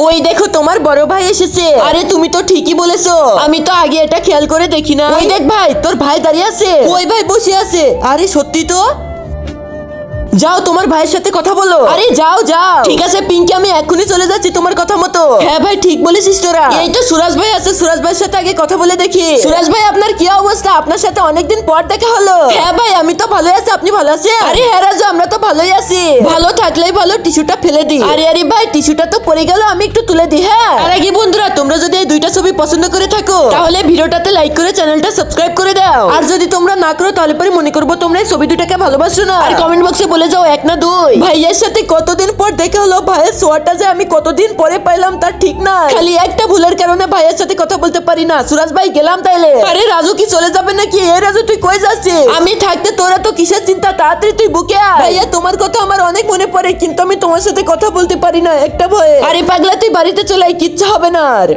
ওই দেখো তোমার বড় ভাই এসেছে। আরে তুমি তো ঠিকই বলেছো, আমি তো আগে এটা খেয়াল করে দেখি না। ওই দেখ ভাই, তোর ভাই দাঁড়িয়ে আছে। ওই ভাই বসে আছে। আরে সত্যি তো। যাও তোমার ভাইয়ের সাথে কথা বলো। আরে যাও যাও। ঠিক আছে পিঙ্কি, আমি এখনই চলে যাচ্ছি তোমার কথা মতো। হ্যাঁ ভাই ঠিক বলেছিস তোরা। এই তো সুরাজ ভাই আছে, সুরাজ ভাইয়ের সাথে আগে কথা বলে দেখি। সুরাজ ভাই আপনার কি অবস্থা? আপনার সাথে অনেকদিন পর দেখা হলো। হ্যাঁ ভাই আমি তো ভালো আছি, আপনি ভালো আছেন? আরে হ্যাঁ রাজু, আমরা তো ভালোই আছি। ভালো থাকলেই ভালো, টিস্যুটা ফেলে দি। আরে আরে ভাই টিস্যুটা তো পড়ে গেল, আমি একটু তুলে দিই। হ্যাঁ আর আগে বন্ধুরা, তোমরা যদি এই দুইটা ছবি পছন্দ করে থাকো তাহলে ভিডিওটাতে লাইক করে চ্যানেলটা সাবস্ক্রাইব করে দাও। আর যদি তোমরা না করো তাহলে পরে মনে করবো তোমরা এই ছবি দুটাকে ভালোবাসো না। আর কমেন্ট বক্সে বলে যাও 1 না 2। ভাইয়ের সাথে কতদিন পর দেখা হলো, ভাইয়ের সোয়াটা যে আমি কতদিন পরে পাইলাম তার ঠিক না। খালি একটা ভুলের কারণে ভাইয়ের সাথে কথা বলতে পারি না। সুরাজ ভাই গেলাম তাইলে। আরে রাজু কি চলে যাবে নাকি? এ রাজু তুই কই যাচ্ছিস? আমি থাকতে তোরা তো কিসের চিন্তা, তাড়াতাড়ি তুই বুকে আয়। ভাইয়া তোমার কথা আমার অনেক মনে পড়ে, কিন্তু আমি তোমার সাথে কথা বলতে পারি না একটা ভয়ে। আরে পাগলা তুই বাড়িতে চলে আয়, কিচ্ছু হবে না আর।